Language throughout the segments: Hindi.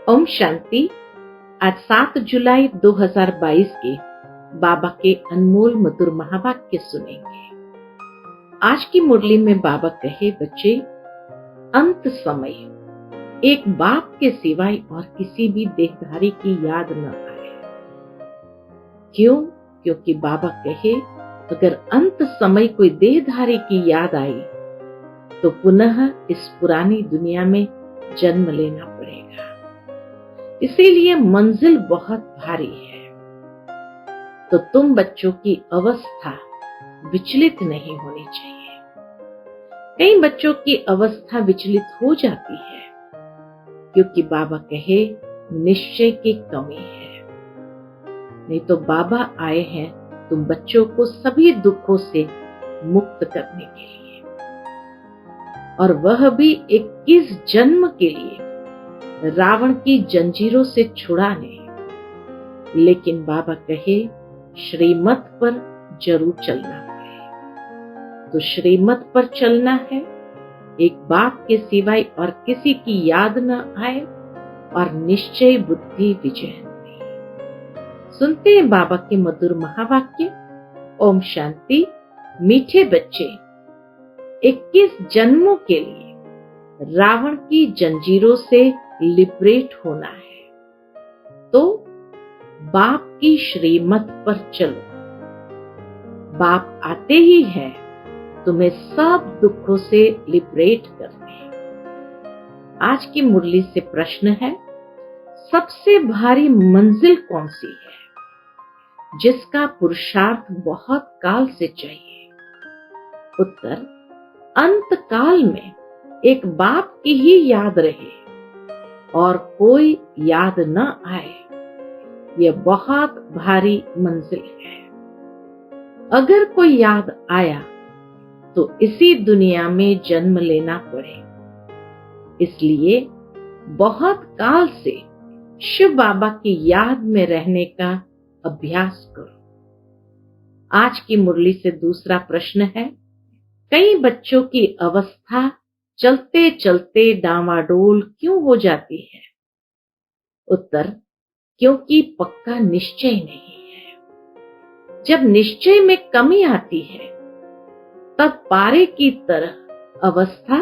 ओम शांति। आज 7 जुलाई 2022 के बाबा के अनमोल मधुर महावाक्य सुनेंगे। आज की मुरली में बाबा कहे, बच्चे, अंत समय एक बाप के सिवाय और किसी भी देहधारी की याद न आए। क्यों? क्योंकि बाबा कहे, अगर अंत समय कोई देहधारी की याद आई तो पुनः इस पुरानी दुनिया में जन्म लेना पड़ेगा। इसीलिए मंजिल बहुत भारी है। तो तुम बच्चों की अवस्था विचलित नहीं होनी चाहिए। कई बच्चों की अवस्था विचलित हो जाती है क्योंकि बाबा कहे निश्चय की कमी है। नहीं तो बाबा आए हैं तुम बच्चों को सभी दुखों से मुक्त करने के लिए, और वह भी 21 जन्म के लिए रावण की जंजीरों से छुड़ाने। लेकिन बाबा कहे श्रीमत पर जरूर चलना पड़े। तो श्रीमत पर चलना है, एक बाप के सिवाय और किसी की याद न आए और निश्चय बुद्धि विजय। सुनते हैं बाबा के मधुर महावाक्य। ओम शांति। मीठे बच्चे, 21 जन्मों के लिए रावण की जंजीरों से लिबरेट होना है, तो बाप की श्रीमत पर चलो। बाप आते ही है तुम्हें सब दुखों से लिबरेट करने। आज की मुरली से प्रश्न है, सबसे भारी मंजिल कौन सी है जिसका पुरुषार्थ बहुत काल से चाहिए? उत्तर, अंत काल में एक बाप की ही याद रहे और कोई याद न आए, यह बहुत भारी मंजिल है। अगर कोई याद आया तो इसी दुनिया में जन्म लेना पड़े। इसलिए बहुत काल से शिव बाबा की याद में रहने का अभ्यास करो। आज की मुरली से दूसरा प्रश्न है, कई बच्चों की अवस्था चलते चलते डामाडोल क्यों हो जाती है? उत्तर, क्योंकि पक्का निश्चय नहीं है। जब निश्चय में कमी आती है तब पारे की तरह अवस्था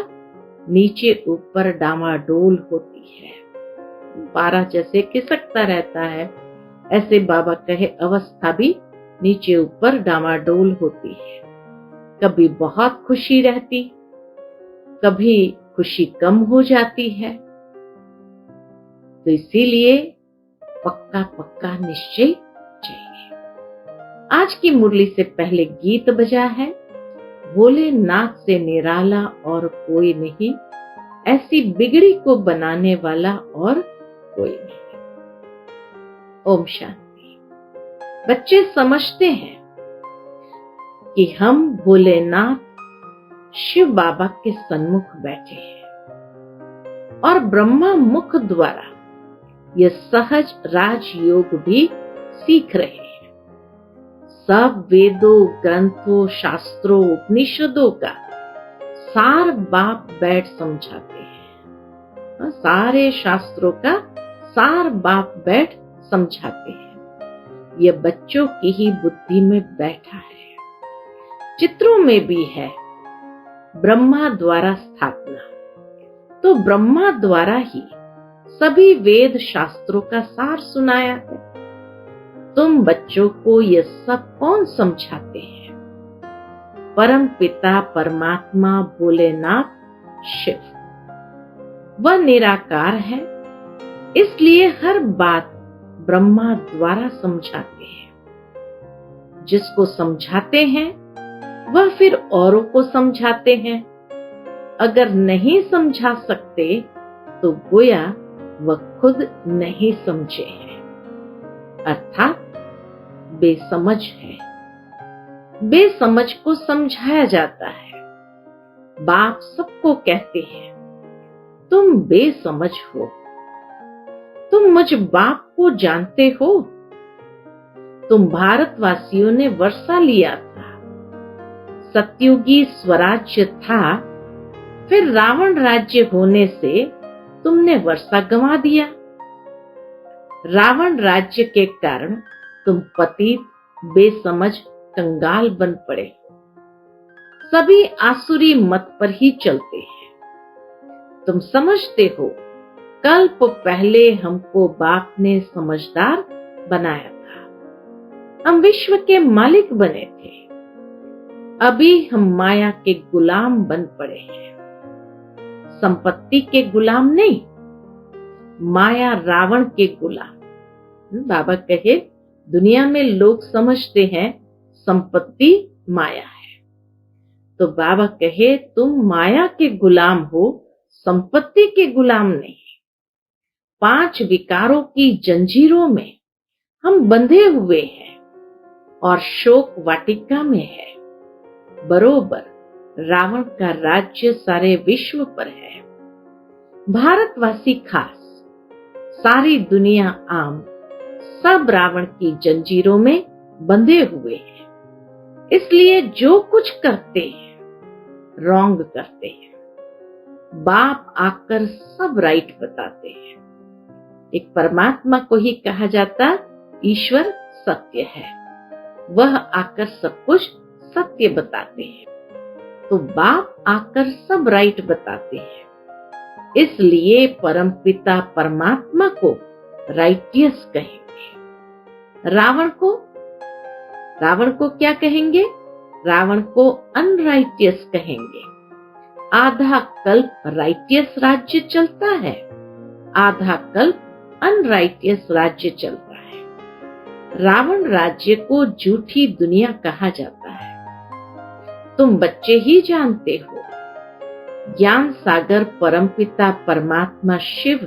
नीचे ऊपर डामाडोल होती है। पारा जैसे खिसकता रहता है, ऐसे बाबा कहे अवस्था भी नीचे ऊपर डामाडोल होती है। कभी बहुत खुशी रहती, कभी खुशी कम हो जाती है। तो इसीलिए पक्का पक्का निश्चय चाहिए। आज की मुरली से पहले गीत बजा है, भोलेनाथ से निराला और कोई नहीं, ऐसी बिगड़ी को बनाने वाला और कोई नहीं। ओम शांति। बच्चे समझते हैं कि हम भोलेनाथ शिव बाबा के सन्मुख बैठे हैं और ब्रह्मा मुख द्वारा यह सहज राजयोग भी सीख रहे हैं। सब वेदों, ग्रंथों, शास्त्रों, उपनिषदों का सार बाप बैठ समझाते हैं। सारे शास्त्रों का सार बाप बैठ समझाते हैं। यह बच्चों की ही बुद्धि में बैठा है। चित्रों में भी है ब्रह्मा द्वारा स्थापना, तो ब्रह्मा द्वारा ही सभी वेद शास्त्रों का सार सुनाया है। तुम बच्चों को यह सब कौन समझाते हैं? परम पिता परमात्मा भोलेनाथ शिव। वह निराकार है, इसलिए हर बात ब्रह्मा द्वारा समझाते हैं। जिसको समझाते हैं वह फिर औरों को समझाते हैं। अगर नहीं समझा सकते तो गोया वह खुद नहीं समझे हैं, अर्थात बेसमझ है। बेसमझ को समझाया जाता है। बाप सबको कहते हैं तुम बेसमझ हो। तुम मुझ बाप को जानते हो? तुम भारतवासियों ने वर्षा लिया था, सत्युगी स्वराज्य था, फिर रावण राज्य होने से तुमने वर्षा गंवा दिया। रावण राज्य के कारण तुम पतित, बेसमझ, कंगाल बन पड़े। सभी आसुरी मत पर ही चलते हैं। तुम समझते हो कल्प पहले हमको बाप ने समझदार बनाया था। हम विश्व के मालिक बने थे। अभी हम माया के गुलाम बन पड़े हैं। संपत्ति के गुलाम नहीं, माया रावण के गुलाम। बाबा कहे दुनिया में लोग समझते हैं संपत्ति माया है, तो बाबा कहे तुम माया के गुलाम हो, संपत्ति के गुलाम नहीं। 5 विकारों की जंजीरों में हम बंधे हुए हैं और शोक वाटिका में है। बरोबर रावण का राज्य सारे विश्व पर है। भारतवासी खास, सारी दुनिया आम, सब रावण की जंजीरों में बंधे हुए हैं। इसलिए जो कुछ करते हैं रॉन्ग करते हैं। बाप आकर सब राइट बताते हैं। एक परमात्मा को ही कहा जाता ईश्वर सत्य है, वह आकर सब कुछ सत्य बताते हैं। तो बाप आकर सब राइट बताते हैं। इसलिए परमपिता परमात्मा को राइटियस कहेंगे। रावण को क्या कहेंगे? रावण को अनराइटियस कहेंगे। आधा कल्प राइटियस राज्य चलता है, आधा कल्प अनराइटियस राज्य चलता है। रावण राज्य को झूठी दुनिया कहा जाता है। तुम बच्चे ही जानते हो, ज्ञान सागर परमपिता परमात्मा शिव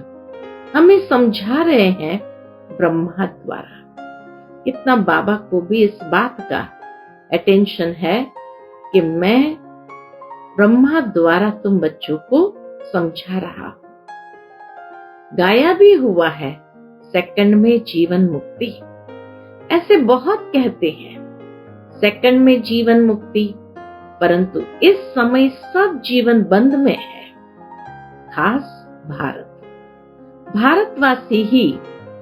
हमें समझा रहे हैं ब्रह्मा द्वारा। कितना बाबा को भी इस बात का अटेंशन है कि मैं ब्रह्मा द्वारा तुम बच्चों को समझा रहा हूं। गाया भी हुआ है सेकंड में जीवन मुक्ति। ऐसे बहुत कहते हैं सेकंड में जीवन मुक्ति, परंतु इस समय सब जीवन बंद में है। खास भारतवासी ही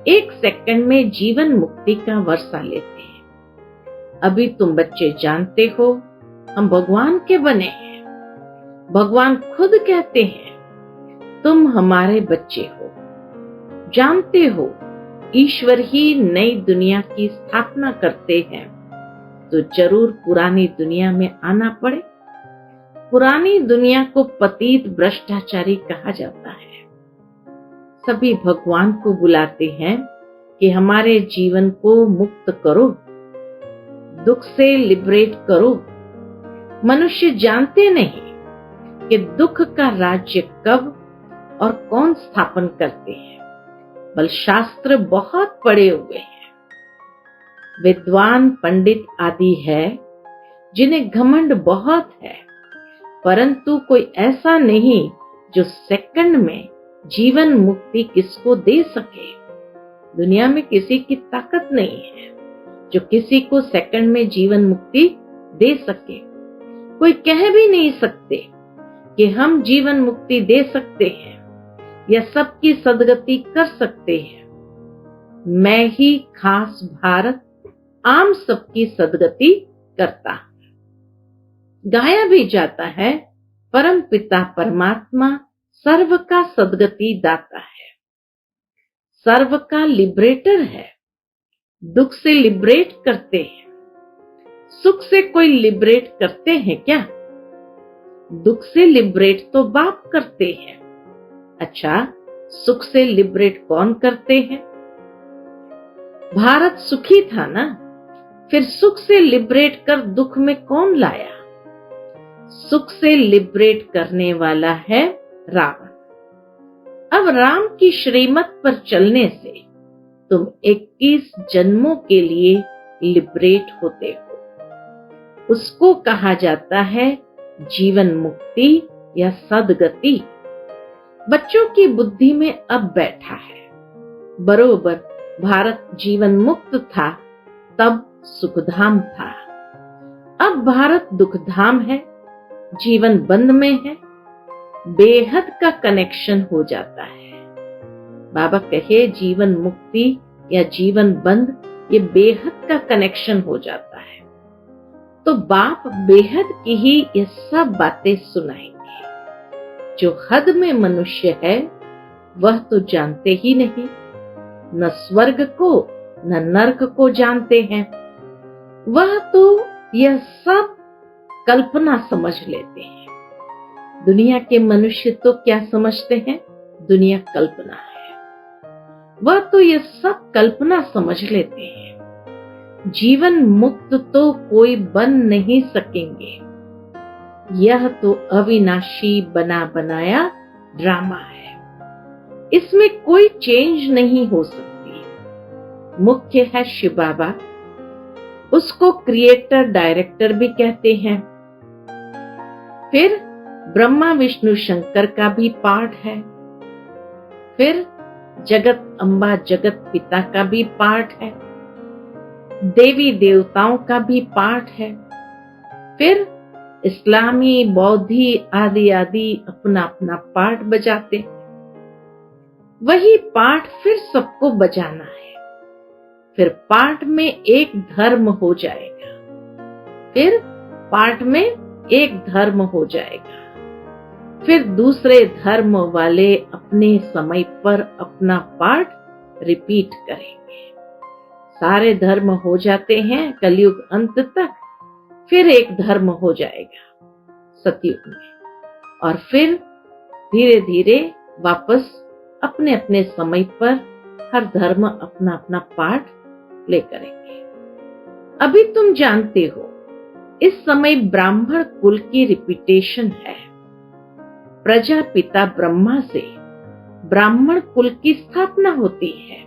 1 सेकंड में जीवन मुक्ति का वर्षा लेते हैं। अभी तुम बच्चे जानते हो हम भगवान के बने हैं। भगवान खुद कहते हैं तुम हमारे बच्चे हो। जानते हो ईश्वर ही नई दुनिया की स्थापना करते हैं, तो जरूर पुरानी दुनिया में आना पड़े। पुरानी दुनिया को पतित भ्रष्टाचारी कहा जाता है। सभी भगवान को बुलाते हैं कि हमारे जीवन को मुक्त करो, दुख से लिबरेट करो। मनुष्य जानते नहीं कि दुख का राज्य कब और कौन स्थापन करते हैं। बल शास्त्र बहुत पढ़े हुए हैं, विद्वान पंडित आदि है जिन्हें घमंड बहुत है, परंतु कोई ऐसा नहीं जो सेकंड में जीवन मुक्ति किसको दे सके। दुनिया में किसी की ताकत नहीं है जो किसी को सेकंड में जीवन मुक्ति दे सके। कोई कह भी नहीं सकते कि हम जीवन मुक्ति दे सकते हैं या सबकी सदगति कर सकते हैं। मैं ही खास भारत आम सबकी सदगति करता। गाया भी जाता है परम पिता परमात्मा सर्व का सदगति दाता है, सर्व का लिबरेटर है। दुख से लिबरेट करते हैं। सुख से कोई लिबरेट करते हैं क्या? दुख से लिबरेट तो बाप करते हैं। अच्छा, सुख से लिबरेट कौन करते हैं? भारत सुखी था ना, फिर सुख से लिबरेट कर दुख में कौन लाया? सुख से लिबरेट करने वाला है रावण। अब राम की श्रीमत पर चलने से तुम 21 जन्मों के लिए लिबरेट होते हो। उसको कहा जाता है जीवन मुक्ति या सदगति। बच्चों की बुद्धि में अब बैठा है। बरोबर भारत जीवन मुक्त था तब सुखधाम था, अब भारत दुखधाम है, जीवन बंद में है। बेहद का कनेक्शन हो जाता है। बाबा कहे जीवन मुक्ति या जीवन बंद, ये बेहद का कनेक्शन हो जाता है। तो बाप बेहद की ही ये सब बातें सुनाएंगे। जो हद में मनुष्य है वह तो जानते ही नहीं, न स्वर्ग को न नर्क को जानते हैं। वह तो यह सब कल्पना समझ लेते हैं। दुनिया के मनुष्य तो क्या समझते हैं? दुनिया कल्पना है। वह तो यह सब कल्पना समझ लेते हैं। जीवन मुक्त तो कोई बन नहीं सकेंगे। यह तो अविनाशी बना बनाया ड्रामा है। इसमें कोई चेंज नहीं हो सकती। मुख्य है शिव बाबा, उसको क्रिएटर डायरेक्टर भी कहते हैं। फिर ब्रह्मा विष्णु शंकर का भी पार्ट है। फिर जगत अम्बा जगत पिता का भी पार्ट है। देवी देवताओं का भी पार्ट है। फिर इस्लामी बौद्धि आदि आदि अपना अपना पार्ट बजाते हैं। वही पार्ट फिर सबको बजाना है। फिर पार्ट में एक धर्म हो जाएगा। फिर पार्ट में एक धर्म हो जाएगा। फिर दूसरे धर्म वाले अपने समय पर अपना पार्ट रिपीट करेंगे। सारे धर्म हो जाते हैं कलयुग अंत तक। फिर एक धर्म हो जाएगा सतयुग में, और फिर धीरे धीरे वापस अपने अपने समय पर हर धर्म अपना अपना पार्ट प्ले करेंगे। अभी तुम जानते हो इस समय ब्राह्मण कुल की रिपीटेशन है। प्रजापिता ब्रह्मा से ब्राह्मण कुल की स्थापना होती है।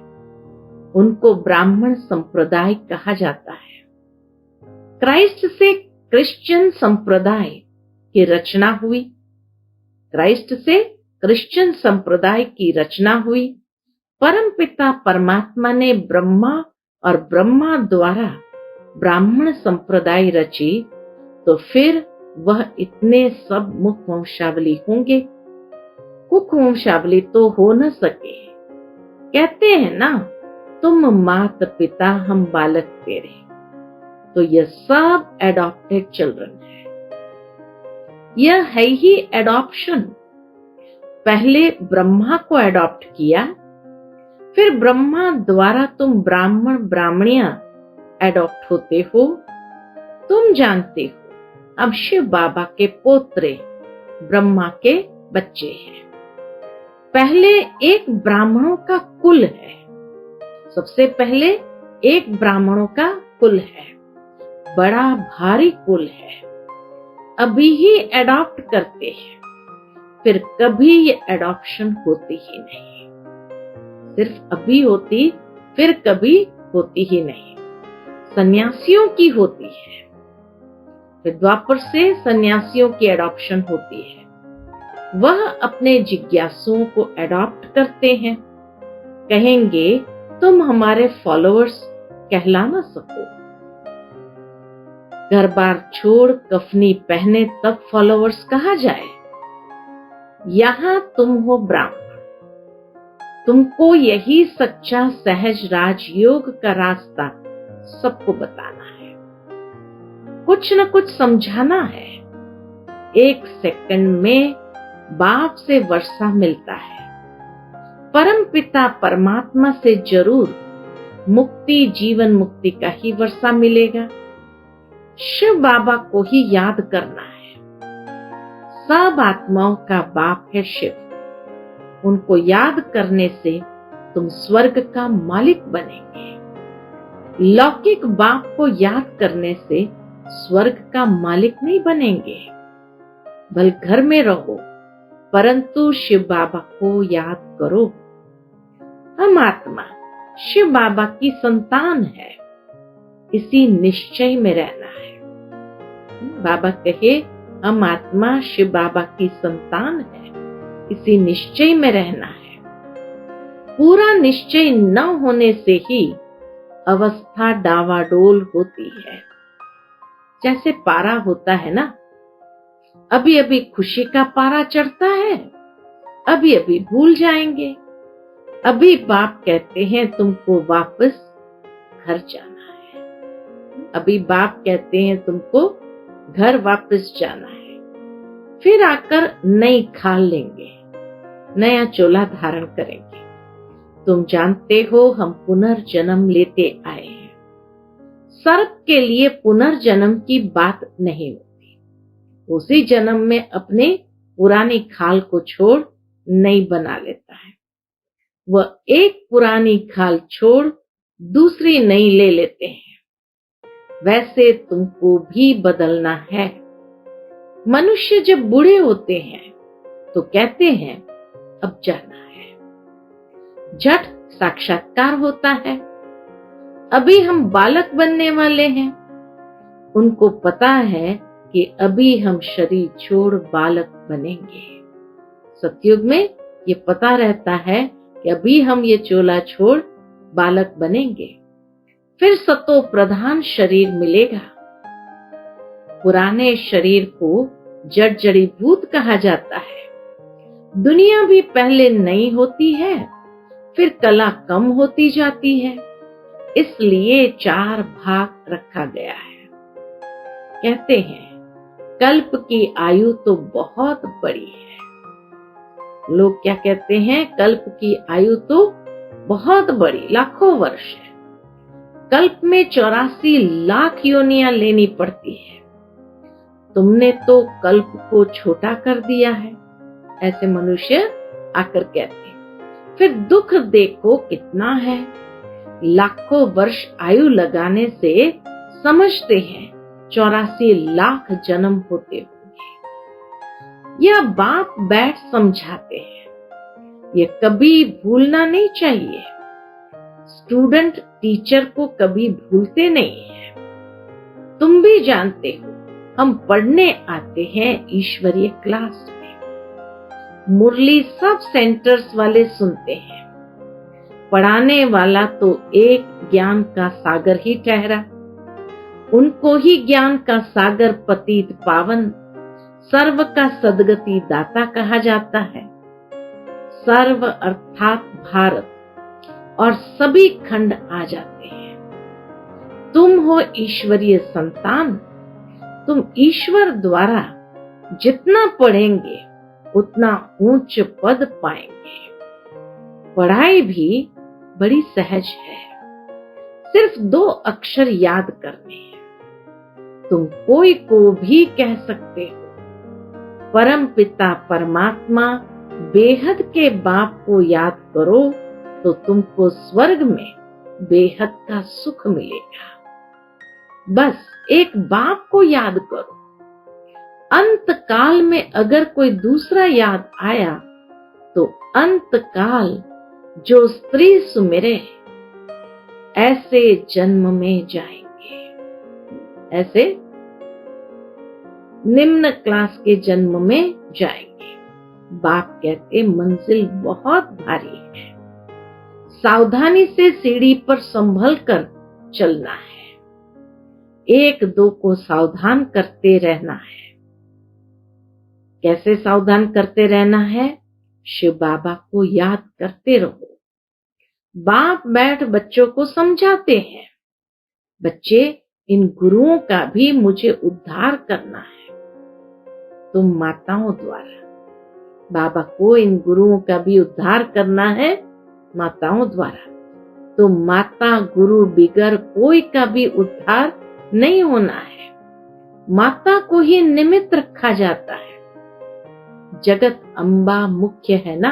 उनको ब्राह्मण संप्रदाय कहा जाता है। क्राइस्ट से क्रिश्चियन संप्रदाय की रचना हुई। क्राइस्ट से क्रिश्चियन संप्रदाय की रचना हुई। परमपिता परमात्मा ने ब्रह्मा और ब्रह्मा द्वारा ब्राह्मण संप्रदाय रची, तो फिर वह इतने सब मुख वंशावली होंगे। कुक वंशावली तो हो न सके। कहते हैं ना, तुम मात पिता हम बालक तेरे। तो यह सब एडॉप्टेड चिल्ड्रन है। यह है ही एडॉप्शन। पहले ब्रह्मा को एडॉप्ट किया, फिर ब्रह्मा द्वारा तुम ब्राह्मण ब्राह्मणियां एडॉप्ट होते हो। तुम जानते हो अब शिव बाबा के पोत्रे ब्रह्मा के बच्चे हैं। पहले एक ब्राह्मणों का कुल है। सबसे पहले एक ब्राह्मणों का कुल है। बड़ा भारी कुल है। अभी ही एडॉप्ट करते हैं, फिर कभी ये एडॉप्शन होती ही नहीं। सिर्फ अभी होती, फिर कभी होती ही नहीं। सन्यासियों की होती है। फिर द्वापर से सन्यासियों की एडॉप्शन होती है। वह अपने जिज्ञासुओं को एडॉप्ट करते हैं। कहेंगे तुम हमारे फॉलोअर्स कहला ना सको। घर बार छोड़ कफनी पहने तब फॉलोअर्स कहा जाए। यहां तुम हो ब्राह्मण। तुमको यही सच्चा सहज राजयोग का रास्ता सबको बताना है। कुछ न कुछ समझाना है। एक सेकंड में बाप से वर्षा मिलता है। परम पिता परमात्मा से जरूर मुक्ति जीवन मुक्ति का ही वर्षा मिलेगा। शिव बाबा को ही याद करना है। सब आत्माओं का बाप है शिव। उनको याद करने से तुम स्वर्ग का मालिक बनेंगे। लौकिक बाप को याद करने से स्वर्ग का मालिक नहीं बनेंगे। भले घर में रहो, परंतु शिव बाबा को याद करो। हम आत्मा शिव बाबा की संतान है। इसी निश्चय में रहना है। बाबा कहे हम आत्मा शिव बाबा की संतान है। इसी निश्चय में रहना है। पूरा निश्चय न होने से ही अवस्था डावाडोल होती है। जैसे पारा होता है ना, अभी अभी खुशी का पारा चढ़ता है, अभी अभी भूल जाएंगे। अभी बाप कहते हैं तुमको वापस घर जाना है। अभी बाप कहते हैं तुमको घर वापस जाना है। फिर आकर नई खाल लेंगे, नया चोला धारण करेंगे। तुम जानते हो हम पुनर्जन्म लेते आए हैं। सर्प के लिए पुनर्जन्म की बात नहीं होती। उसी जन्म में अपने पुरानी खाल को छोड़ नई बना लेता है। वह एक पुरानी खाल छोड़ दूसरी नई ले लेते हैं। वैसे तुमको भी बदलना है। मनुष्य जब बूढ़े होते हैं तो कहते हैं अब जाना है। झट साक्षात्कार होता है। अभी हम बालक बनने वाले हैं। उनको पता है कि अभी हम शरीर छोड़ बालक बनेंगे। सतयुग में ये पता रहता है कि अभी हम ये चोला छोड़ बालक बनेंगे। फिर सतो प्रधान शरीर मिलेगा। पुराने शरीर को जड़ जड़ीभूत कहा जाता है। दुनिया भी पहले नई होती है, फिर कला कम होती जाती है, इसलिए 4 भाग रखा गया है। कहते हैं कल्प की आयु तो बहुत बड़ी है। लोग क्या कहते हैं? कल्प की आयु तो बहुत बड़ी, लाखों वर्ष है। कल्प में 84 लाख योनियां लेनी पड़ती है। तुमने तो कल्प को छोटा कर दिया है, ऐसे मनुष्य आकर कहते हैं। फिर दुख देखो कितना है। लाखों वर्ष आयु लगाने से समझते हैं 84 लाख जन्म होते होंगे। यह बाप बैठ समझाते हैं। ये कभी भूलना नहीं चाहिए। स्टूडेंट टीचर को कभी भूलते नहीं है। तुम भी जानते हो हम पढ़ने आते हैं ईश्वरीय क्लास में। मुरली सब सेंटर्स वाले सुनते हैं। पढ़ाने वाला तो एक ज्ञान का सागर ही ठहरा। उनको ही ज्ञान का सागर पतित पावन सर्व का सदगति दाता कहा जाता है। सर्व अर्थात भारत और सभी खंड आ जाते हैं। तुम हो ईश्वरीय संतान। तुम ईश्वर द्वारा जितना पढ़ेंगे उतना ऊंच पद पाएंगे। पढ़ाई भी बड़ी सहज है। सिर्फ 2 अक्षर याद करने हैं। तुम कोई को भी कह सकते हो। परम पिता परमात्मा बेहद के बाप को याद करो तो तुमको स्वर्ग में बेहद का सुख मिलेगा। बस एक बाप को याद करो। अंत काल में अगर कोई दूसरा याद आया तो अंत काल जो स्त्री सुमिरे ऐसे जन्म में जाएंगे। ऐसे निम्न क्लास के जन्म में जाएंगे। बाप कहते मंजिल बहुत भारी है। सावधानी से सीढ़ी पर संभल कर चलना है। 1-2 को सावधान करते रहना है। कैसे सावधान करते रहना है? शिव बाबा को याद करते रहो। बाप बैठ बच्चों को समझाते हैं। बच्चे, इन गुरुओं का भी मुझे उद्धार करना है। तुम माताओं द्वारा बाबा को इन गुरुओं का भी उद्धार करना है। माताओं द्वारा तो माता गुरु बिगर कोई का भी उद्धार नहीं होना है। माता को ही निमित्त रखा जाता है। जगत अम्बा मुख्य है ना,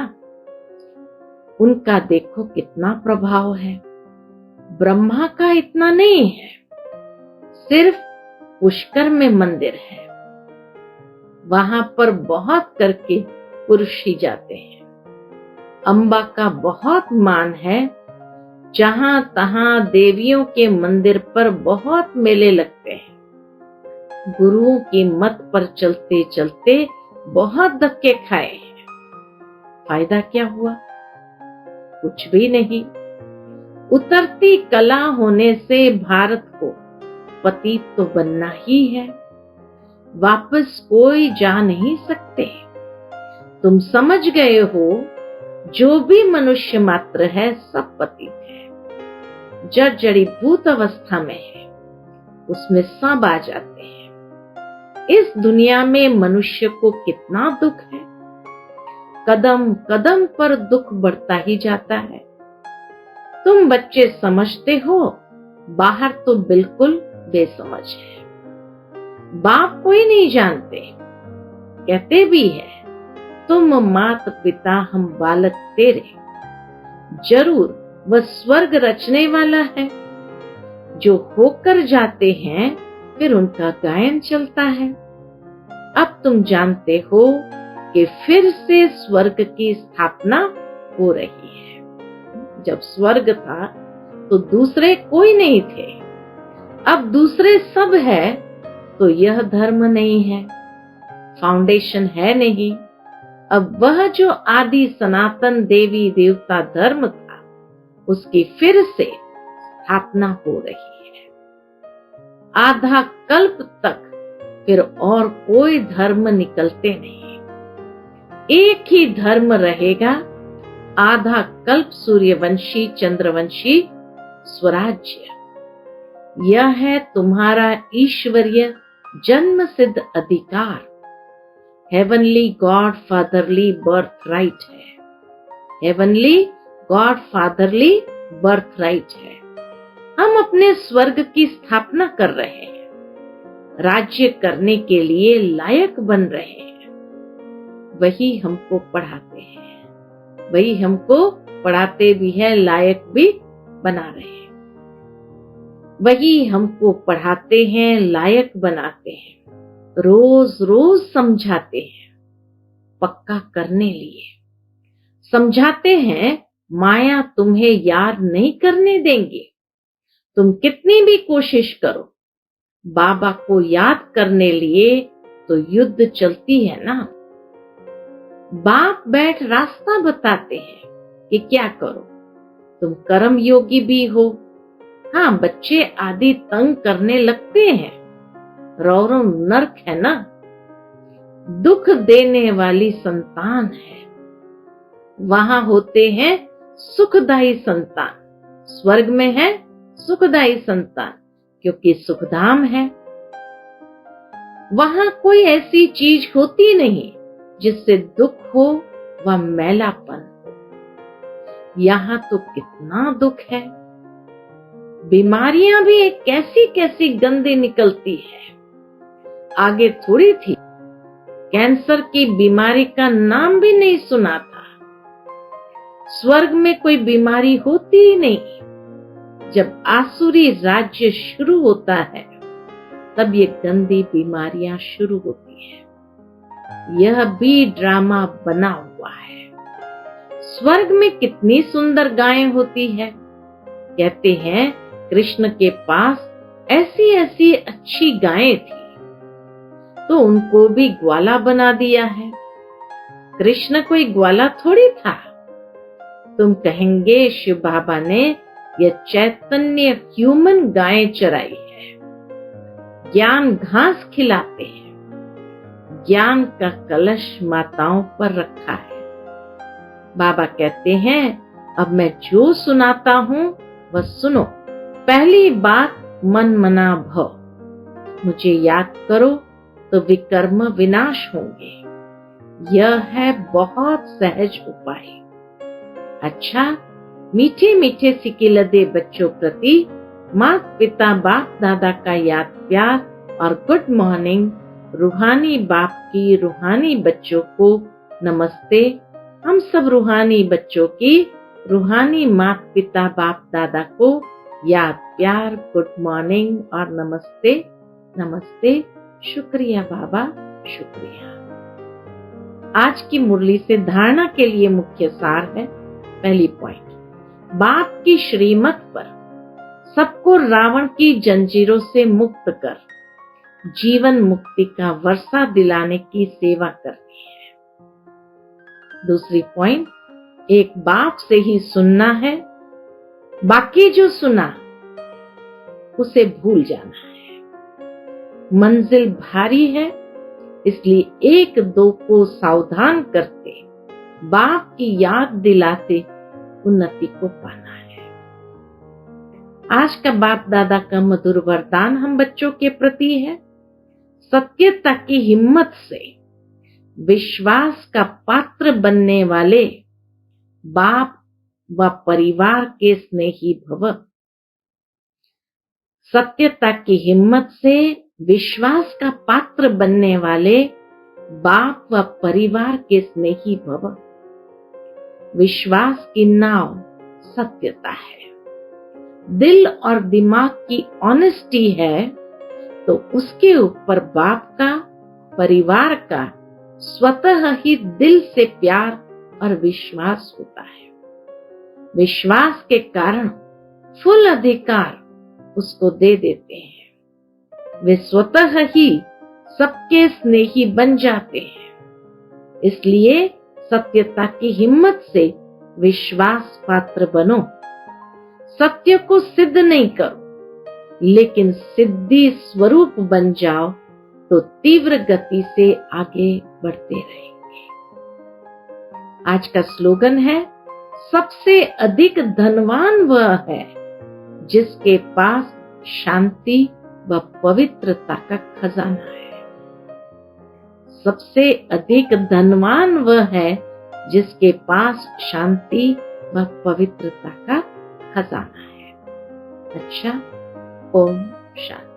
उनका देखो कितना प्रभाव है। ब्रह्मा का इतना नहीं है। सिर्फ पुष्कर में मंदिर है, वहां पर बहुत करके पुरुष ही जाते हैं। अम्बा का बहुत मान है। जहां तहां देवियों के मंदिर पर बहुत मेले लगते हैं। गुरुओं की मत पर चलते चलते बहुत धक्के खाए हैं। फायदा क्या हुआ? कुछ भी नहीं। उतरती कला होने से भारत को पतित तो बनना ही है। वापस कोई जा नहीं सकते। तुम समझ गए हो जो भी मनुष्य मात्र है सब पतित है, जड़ जड़ीभूत अवस्था में है, उसमें सब आ जाते हैं। इस दुनिया में मनुष्य को कितना दुख है, कदम कदम पर दुख बढ़ता ही जाता है। तुम बच्चे समझते हो, बाहर तो बिल्कुल बेसमझ है। बाप कोई नहीं जानते, कहते भी है तुम मात पिता हम बालक तेरे। जरूर वह स्वर्ग रचने वाला है, जो होकर जाते हैं फिर उनका गायन चलता है। अब तुम जानते हो कि फिर से स्वर्ग की स्थापना हो रही है। जब स्वर्ग था तो दूसरे कोई नहीं थे, अब दूसरे सब है, तो यह धर्म नहीं है, फाउंडेशन है नहीं। अब वह जो आदि सनातन देवी देवता धर्म था, उसकी फिर से स्थापना हो रही है। आधा कल्प तक फिर और कोई धर्म निकलते नहीं, एक ही धर्म रहेगा, आधा कल्प सूर्यवंशी चंद्रवंशी स्वराज्य। यह है तुम्हारा ईश्वरीय जन्म सिद्ध अधिकार। Heavenly God fatherly birth right है, heavenly God fatherly birth right है। हम अपने स्वर्ग की स्थापना कर रहे हैं, राज्य करने के लिए लायक बन रहे हैं। वही हमको पढ़ाते हैं, वही हमको पढ़ाते भी है, लायक भी बना रहे हैं। वही हमको पढ़ाते हैं, लायक बनाते हैं, रोज रोज समझाते हैं, पक्का करने लिए समझाते हैं। माया तुम्हें याद नहीं करने देंगे, तुम कितनी भी कोशिश करो। बाबा को याद करने लिए तो युद्ध चलती है ना। बाप बैठ रास्ता बताते हैं कि क्या करो। तुम कर्म योगी भी हो। हाँ, बच्चे आदि तंग करने लगते हैं, रौरव नर्क है ना, दुख देने वाली संतान है। वहां होते हैं सुखदायी संतान, स्वर्ग में है सुखदायी संतान, क्योंकि सुखधाम है। वहां कोई ऐसी चीज होती नहीं जिससे दुख हो व मैलापन हो। यहाँ तो कितना दुख है, बीमारियां भी एक कैसी कैसी गंदी निकलती है। आगे थोड़ी थी, कैंसर की बीमारी का नाम भी नहीं सुना था। स्वर्ग में कोई बीमारी होती ही नहीं। जब आसुरी राज्य शुरू होता है, तब ये गंदी बीमारियां शुरू होती है। यह भी ड्रामा बना हुआ है। स्वर्ग में कितनी सुंदर गायें होती है। कहते हैं कृष्ण के पास ऐसी ऐसी अच्छी गायें थी, तो उनको भी ग्वाला बना दिया है। कृष्ण कोई ग्वाला थोड़ी था। तुम कहेंगे शिव बाबा ने यह चैतन्य ह्यूमन गायें चराई है, ज्ञान घास खिलाते हैं, ज्ञान का कलश माताओं पर रखा है। बाबा कहते हैं अब मैं जो सुनाता हूँ वह सुनो। पहली बात मन मना भव, मुझे याद करो तो विकर्म विनाश होंगे। यह है बहुत सहज उपाय। अच्छा, मीठे मीठे सिकिलदे बच्चों प्रति माता पिता बाप दादा का याद प्यार और गुड मॉर्निंग। रूहानी बाप की रूहानी बच्चों को नमस्ते। हम सब रूहानी बच्चों की रूहानी माता पिता बाप दादा को याद प्यार, गुड मॉर्निंग और नमस्ते नमस्ते। शुक्रिया बाबा, शुक्रिया। आज की मुरली से धारणा के लिए मुख्य सार है। पहली पॉइंट, बाप की श्रीमत पर सबको रावण की जंजीरों से मुक्त कर जीवन मुक्ति का वर्षा दिलाने की सेवा करनी है। दूसरी पॉइंट, एक बाप से ही सुनना है, बाकी जो सुना उसे भूल जाना है। मंजिल भारी है, इसलिए एक दो को सावधान करते बाप की याद दिलाते उन्नति को पाना है। आज का बाप दादा का मधुर वरदान हम बच्चों के प्रति है, सत्यता की हिम्मत से विश्वास का पात्र बनने वाले बाप व परिवार के स्नेही भव। सत्यता की हिम्मत से विश्वास का पात्र बनने वाले बाप व परिवार के स्नेही भव। विश्वास की नाव सत्यता है, दिल और दिमाग की ऑनेस्टी है, तो उसके ऊपर बाप का, परिवार का स्वतः ही दिल से प्यार और विश्वास होता है। विश्वास के कारण फुल अधिकार उसको दे देते हैं। वे स्वतः ही सबके स्नेही बन जाते हैं। इसलिए सत्यता की हिम्मत से विश्वास पात्र बनो। सत्य को सिद्ध नहीं करो, लेकिन सिद्धि स्वरूप बन जाओ तो तीव्र गति से आगे बढ़ते रहेंगे। आज का स्लोगन है, सबसे अधिक धनवान वह है जिसके पास शांति व पवित्रता का खजाना है। सबसे अधिक धनवान वह है जिसके पास शांति व पवित्रता का खजाना है। अच्छा, ओम शांति।